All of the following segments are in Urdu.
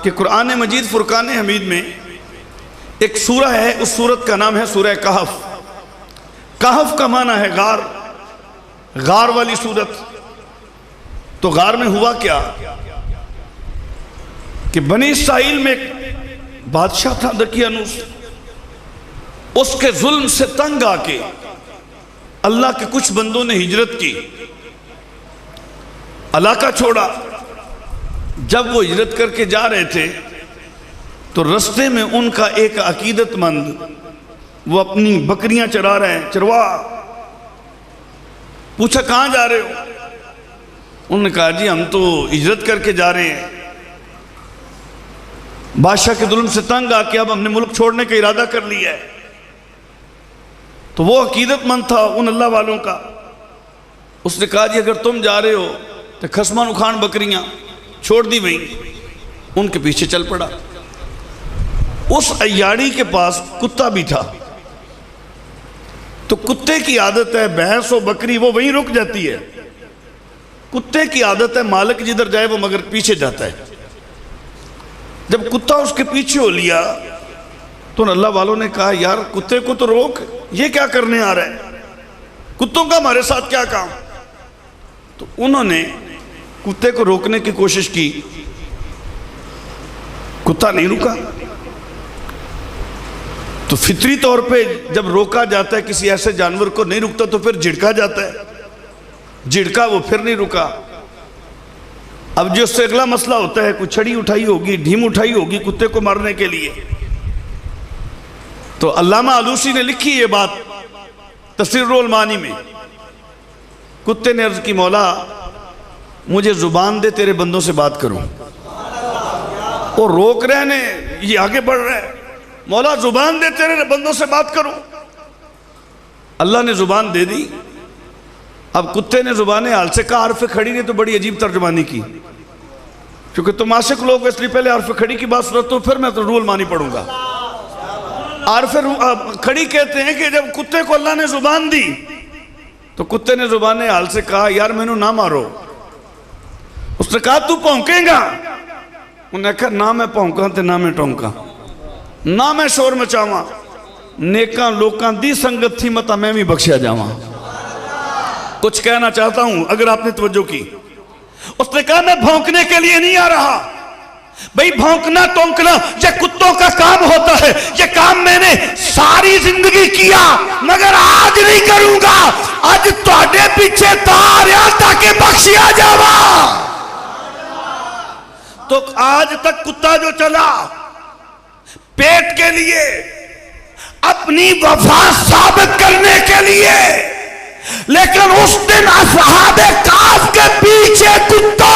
کہ قرآن مجید فرقان حمید میں ایک سورہ ہے، اس سورت کا نام ہے سورہ کہف۔ کہف کا معنی ہے غار، غار والی سورت۔ تو غار میں ہوا کیا کہ بنی اسرائیل میں ایک بادشاہ تھا دقیانوس، اس کے ظلم سے تنگ آ کے اللہ کے کچھ بندوں نے ہجرت کی، علاقہ چھوڑا۔ جب وہ ہجرت کر کے جا رہے تھے تو رستے میں ان کا ایک عقیدت مند، وہ اپنی بکریاں چرا رہے ہیں، چرواہ، پوچھا کہاں جا رہے ہو؟ انہوں نے کہا جی ہم تو ہجرت کر کے جا رہے ہیں، بادشاہ کے ظلم سے تنگ آ کے اب ہم نے ملک چھوڑنے کا ارادہ کر لیا ہے۔ تو وہ عقیدت مند تھا ان اللہ والوں کا، اس نے کہا جی اگر تم جا رہے ہو تو خسمان اخان بکریاں چھوڑ دی وہیں، ان کے پیچھے چل پڑا۔ اس عیاڑی کے پاس کتا بھی تھا، تو کتے کی عادت ہے بھینس و بکری وہ وہیں رک جاتی ہے، کتے کی عادت ہے مالک جدھر جائے وہ مگر پیچھے جاتا ہے۔ جب کتا اس کے پیچھے ہو لیا تو اللہ والوں نے کہا یار کتے کو تو روک، یہ کیا کرنے آ رہا ہے، کتوں کا ہمارے ساتھ کیا کام؟ تو انہوں نے کتے کو روکنے کی کوشش کی، کتا نہیں رکا۔ تو فطری طور پہ جب روکا جاتا ہے کسی ایسے جانور کو نہیں رکتا تو پھر جھڑکا جاتا ہے، جھڑکا وہ پھر نہیں رکا۔ اب جو اس سے اگلا مسئلہ ہوتا ہے، کوئی چھڑی اٹھائی ہوگی، ڈھیم اٹھائی ہوگی کتے کو مارنے کے لیے۔ تو علامہ آلوسی نے لکھی یہ بات تفسیر المعانی میں، کتے نے عرض کی مولا مجھے زبان دے تیرے بندوں سے بات کروں، اور روک رہے نے یہ آگے بڑھ رہے ہیں، مولا زبان دے تیرے بندوں سے بات کروں۔ اللہ نے زبان دے دی۔ اب کتے نے زبان حال سے کہا، حرف کھڑی نے تو بڑی عجیب ترجمانی کی، کیونکہ تم عاشق لوگ اس لیے پہلے حرف کھڑی کی بات سنو تو پھر میں تو رول مانی پڑھوں گا۔ حرف کھڑی کہتے ہیں کہ جب کتے کو اللہ نے زبان دی تو کتے نے زبان حال سے کہا یار میں نہ مارو۔ اس نے کہا تو پونکیں گا؟ انہوں نے کہا نہ میں پونکاں تے نہ میں ٹونکاں، نہ میں شور مچاواں، نیکاں لوکاں دی سنگت تھی متا میں بھی بخشیا جاواں۔ کچھ کہنا چاہتا ہوں اگر آپ نے توجہ کی۔ اس نے کہا میں بھونکنے کے لیے نہیں آ رہا، بھئی بھونکنا ٹونکنا یہ کتوں کا کام ہوتا ہے، یہ کام میں نے ساری زندگی کیا مگر آج نہیں کروں گا، آج تواڈے پیچھے تاریا تاکہ بخشیا جاواں۔ تو آج تک کتا جو چلا پیٹ کے لیے، اپنی وفا ثابت کرنے کے لیے، لیکن اس دن اصحاب کہف کے پیچھے کتا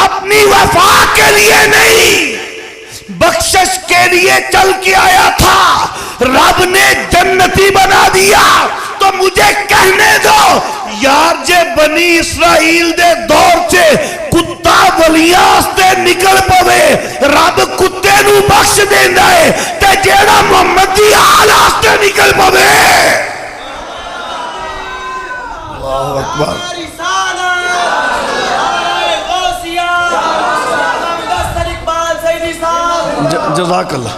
اپنی وفا کے لیے نہیں بخشش کے لیے چل کے آیا تھا۔ رب نے جنتی بنا دیا تو مجھے کہنے دو یار جے بنی اسرائیل دے دور سے کتا ولیاں سے نکل پوے، رب کتے نو بخش دیندا ہے تے جیڑا محمد دی آل سے نکل پوے۔ اللہ اکبر۔ جزاک اللہ۔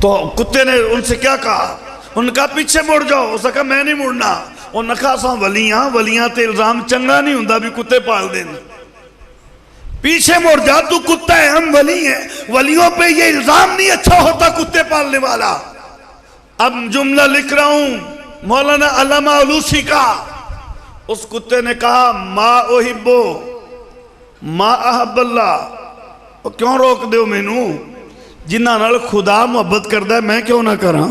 تو کتے نے ان سے کیا کہا؟ ان کا پیچھے مڑ جاؤ۔ اس نے کہا میں نہیں مڑنا۔ انہوں نے کہا ساں ولیاں تے الزام چنگا نہیں ہوندا بھی کتے پال دین، پیچھے مڑ جا، تو کتا ہے ہم ولی ہیں، ولیوں پہ یہ الزام نہیں اچھا ہوتا کتے پالنے والا۔ اب جملہ لکھ رہا ہوں مولانا علامہ آلوسی کا۔ اس کتے نے کہا ما احبو ما احب اللہ، کیوں روک دیو مینوں؟ جنہ نال خدا محبت کردہ ہے میں کیوں نہ کراں؟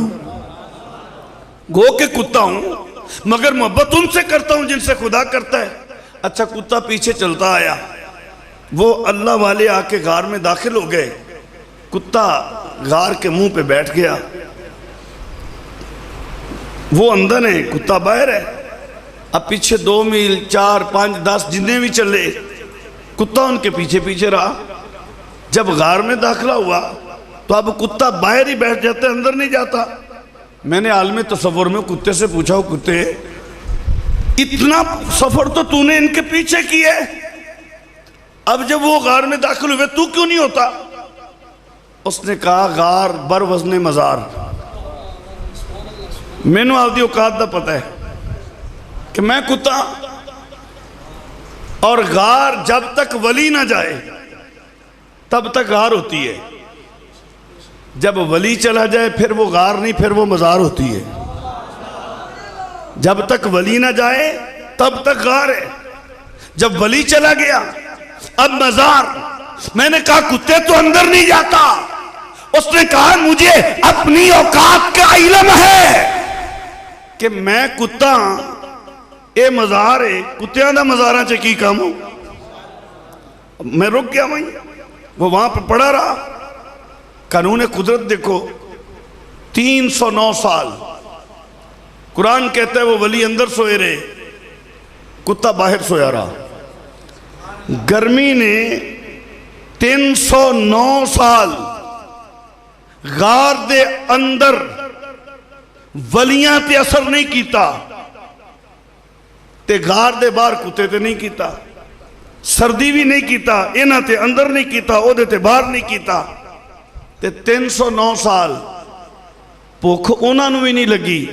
گو کہ کتا ہوں مگر محبت ان سے کرتا ہوں جن سے خدا کرتا ہے۔ اچھا کتا پیچھے چلتا آیا، وہ اللہ والے آ کے غار میں داخل ہو گئے، کتا غار کے منہ پہ بیٹھ گیا، وہ اندر ہے کتا باہر ہے۔ اب پیچھے 2 میل 4 5 10 جتنے بھی چلے، کتا ان کے پیچھے پیچھے رہا۔ جب غار میں داخلہ ہوا تو اب کتا باہر ہی بیٹھ جاتا ہے، اندر نہیں جاتا۔ میں نے عالم تصور میں کتے سے پوچھا، کتے اتنا سفر تو نے ان کے پیچھے کیے، اب جب وہ غار میں داخل ہوئے تو کیوں نہیں ہوتا؟ اس نے کہا غار بر وزن مزار، میں نے آپ دی اوقات دا پتہ ہے کہ میں کتا، اور غار جب تک ولی نہ جائے تب تک غار ہوتی ہے، جب ولی چلا جائے پھر وہ غار نہیں، پھر وہ مزار ہوتی ہے۔ جب تک ولی نہ جائے تب تک غار ہے، جب ولی چلا گیا اب مزار۔ میں نے کہا کتے تو اندر نہیں جاتا، اس نے کہا مجھے اپنی اوقات کا علم ہے کہ میں کتا اے مزار ہے، کتیاں دا مزاراں چے کی کام ہو۔ میں رک گیا وہیں، وہ وہاں پہ پڑا رہا۔ قانون قدرت دیکھو، 309 سال قرآن کہتا ہے وہ ولی اندر سوئے رہے، کتا باہر سویا رہا۔ گرمی نے 309 سال غار دے اندر ولیاں تے اثر نہیں کیتا، تے غار دے باہر کتے تے نہیں کیتا، سردی بھی نہیں کیتا، انہاں تے اندر نہیں کیتا، او دے تے باہر نہیں کیتا۔ تے 309 سال بھوک انہاں نو بھی نہیں لگی۔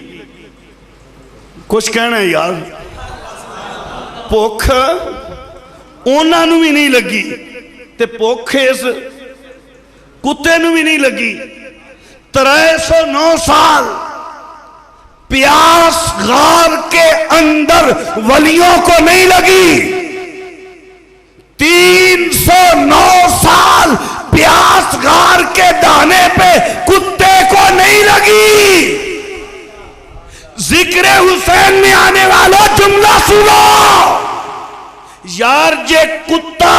کچھ کہنا ہے یار، بھوک انہاں نو بھی نہیں لگی تے بھوک اس کتے نو بھی نہیں لگی۔ 309 سال پیاس غار کے اندر ولیوں کو نہیں لگی، 309 سال پیاس غار کے دانے پہ کتے کو نہیں لگی۔ ذکر حسین میں آنے والا جملہ سنو، یار جے کتا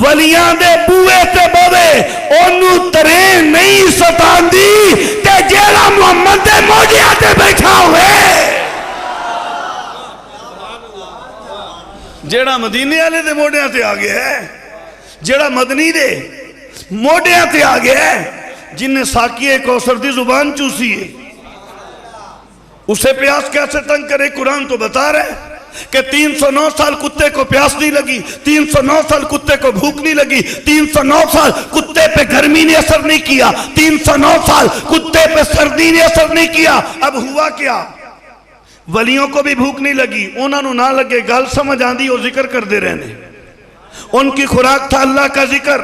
ولیاں دے بوئے تے بوے انہوں ترین نہیں ستان دی تے جیڑا محمد دے موجیہ تے بیٹھا ہوئے، جیڑا مدینے والے دے موڑیاں تے آگے ہے، جیڑا مدنی دے موڑیاں تے آگے ہے، جن نے ساکیہ کوثر دی زبان چوسی ہے، اسے پیاس کیسے تنگ کرے؟ قرآن تو بتا رہے کہ 309 سال کتے کو پیاس نہیں لگی، 309 سال کتے کو بھوک نہیں لگی، 309 سال کتے پہ گرمی نے اثر نہیں کیا، 309 سال کتے پہ سردی نے اثر نہیں کیا۔ اب ہوا کیا؟ ولیوں کو بھی بھوک نہیں لگی، انہوں نے نہ لگے، گل سمجھ آندی وہ ذکر کر دے رہنے۔ ان کی خوراک تھا اللہ کا ذکر،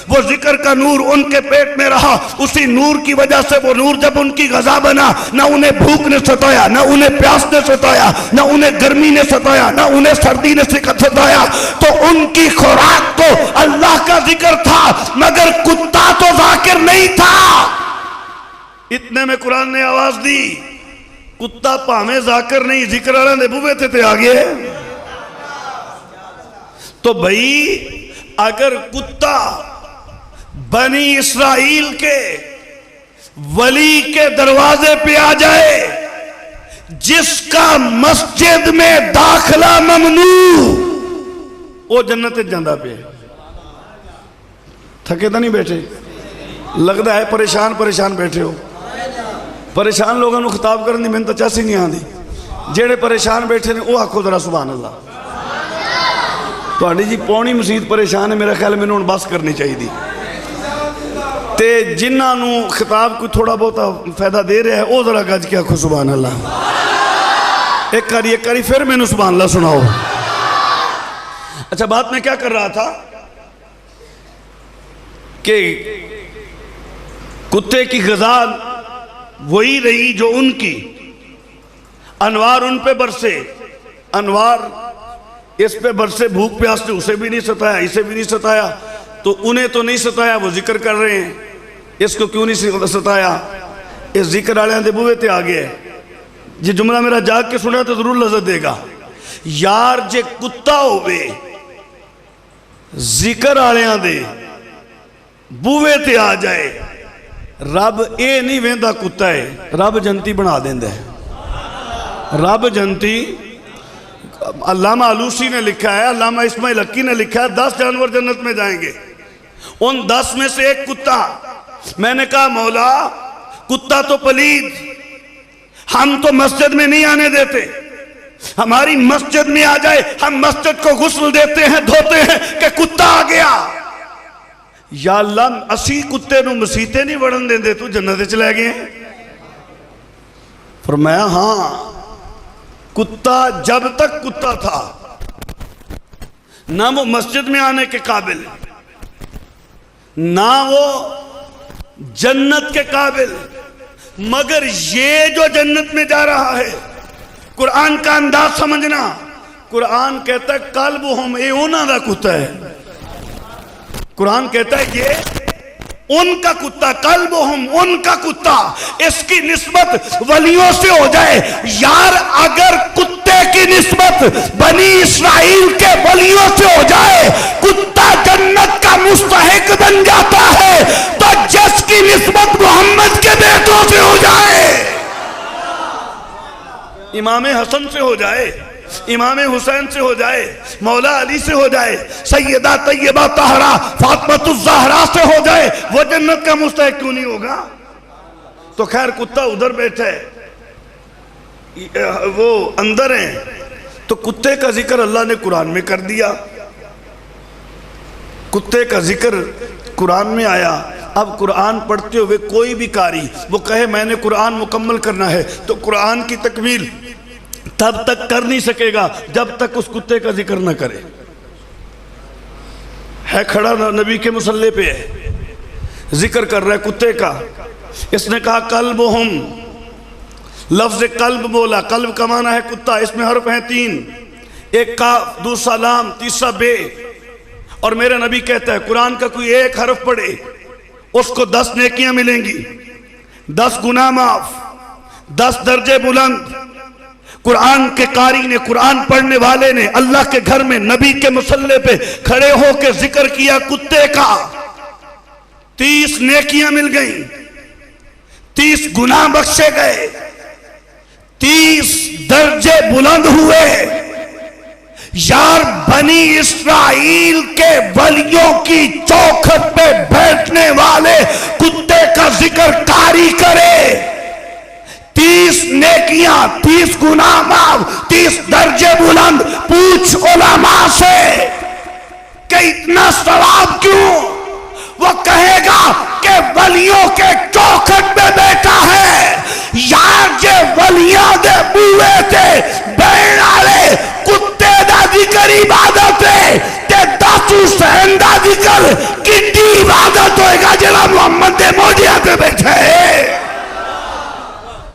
وہ ذکر کا نور ان کے پیٹ میں رہا، اسی نور کی وجہ سے وہ نور جب ان کی غذا بنا، نہ انہیں بھوک نے ستایا، نہ انہیں پیاس نے ستایا، نہ انہیں گرمی نے ستایا، نہ انہیں سردی نے ستایا۔ تو ان کی خوراک تو اللہ کا ذکر تھا، مگر کتا تو ذاکر نہیں تھا۔ اتنے میں قرآن نے آواز دی، کتا پاہمیں ذاکر نہیں، ذکر اللہ نے بوے تھے آگے۔ تو بھئی اگر کتا بنی اسرائیل کے ولی کے دروازے پہ آ جائے جس کا مسجد میں داخلہ ممنوع، وہ جنت جاندہ پہ تھکے تو نہیں بیٹھے؟ لگتا ہے پریشان بیٹھے ہو۔ پریشان لوگوں نے خطاب کرنے میں تو چاسی نہیں آن دی، جیڑے پریشان بیٹھے نے وہ آکھو ذرا سبحان اللہ۔ تو آنی جی پونی مسید پریشان ہے، میرا خیال میں انہوں بس کرنی چاہیے دی تے جنہاں نو خطاب کو تھوڑا بہت فائدہ دے رہے ہیں وہ ذرا گج کے آکھو سبحان اللہ۔ ایک کاری پھر میں نے سبحان اللہ سناؤ۔ اچھا بات میں کیا کر رہا تھا کہ کتے کی غذا وہی رہی جو ان کی، انوار ان پہ برسے، انوار اس پہ برسے، بھوک پیاس نے اسے بھی نہیں ستایا، اسے بھی نہیں ستایا، تو انہیں تو نہیں ستایا، وہ ذکر کر رہے ہیں، اس کو کیوں نہیں ستایا؟ اس ذکر آلیاں دے بوئے تے آگے ہے۔ یہ جملہ میرا جاگ کے سنا تو ضرور لذت دے گا۔ یار جے کتا ہوئے ذکر آلیاں دے بوئے تے آ جائے، رب اے نہیں ویندہ کتا ہے، رب جنتی بنا دیندہ ہے۔ رب جنتی، علامہ علوسی نے لکھا ہے، علامہ اسماعیل حقی نے لکھا ہے 10 جانور جنت میں جائیں گے، ان 10 میں سے ایک کتا۔ میں نے کہا مولا کتا تو پلید، ہم تو مسجد میں نہیں آنے دیتے، ہماری مسجد میں آ جائے، ہم مسجد کو غسل دیتے ہیں، دھوتے ہیں کہ کتا آ گیا۔ یا اللہ اسی کتے نو مسیتے نہیں وڑن دیں دے، تو جنت چلے گئے ہیں؟ فرمایا ہاں، کتا جب تک کتا تھا نہ وہ مسجد میں آنے کے قابل، نہ وہ جنت کے قابل، مگر یہ جو جنت میں جا رہا ہے، قرآن کا انداز سمجھنا، قرآن کہتا ہے قلبہم، اے انہاں دا کتا ہے، قرآن کہتا ہے یہ ان کا کتا، قلبہم ان کا کتا، اس کی نسبت ولیوں سے ہو جائے۔ یار اگر کتے کی نسبت بنی اسرائیل کے ولیوں سے ہو جائے، کتا جنت کا مستحق بن جاتا ہے، تو جس کی نسبت محمد کے بیٹوں سے ہو جائے، امام حسن سے ہو جائے، امام حسین سے ہو جائے، مولا علی سے ہو جائے، سیدہ طیبہ طاہرہ فاطمہ الزہرا سے ہو جائے، وہ جنت کا مستحق کیوں نہیں ہوگا؟ تو خیر کتا ادھر بیٹھا ہے، وہ اندر ہیں، تو کتے کا ذکر اللہ نے قرآن میں کر دیا، کتے کا ذکر قرآن میں آیا۔ اب قرآن پڑھتے ہوئے کوئی بھی قاری وہ کہے میں نے قرآن مکمل کرنا ہے، تو قرآن کی تکمیل تب تک کر نہیں سکے گا جب تک اس کتے کا ذکر نہ کرے۔ ہے کھڑا نبی کے مصلی پہ ہے، ذکر کر رہا ہے کتے کا، اس نے کہا قلبہم، لفظ قلب بولا، قلب کا معنی ہے کتا، اس میں حرف ہیں 3، ایک کاف، دوسرا لام، تیسرا بے، اور میرے نبی کہتا ہے قرآن کا کوئی ایک حرف پڑھے اس کو 10 نیکیاں ملیں گی، 10 گناہ معاف، 10 درجے بلند۔ قرآن کے قاری نے، قرآن پڑھنے والے نے اللہ کے گھر میں نبی کے مصلی پہ کھڑے ہو کے ذکر کیا کتے کا، 30 نیکیاں مل گئیں، 30 گناہ بخشے گئے، 30 درجے بلند ہوئے۔ یار بنی اسرائیل کے ولیوں کی چوکھٹ پہ بیٹھنے والے کتے کا ذکر قاری کرے، 30 نیکیاں، 30 گناہ معاف، 30 درجے بلند، پوچھ علماء سے کہ اتنا ثواب کیوں؟ وہ کہے گا کہ ولیوں کے چوکھٹ پہ بیٹھا ہے، یار یہ ولیاں دے بوئے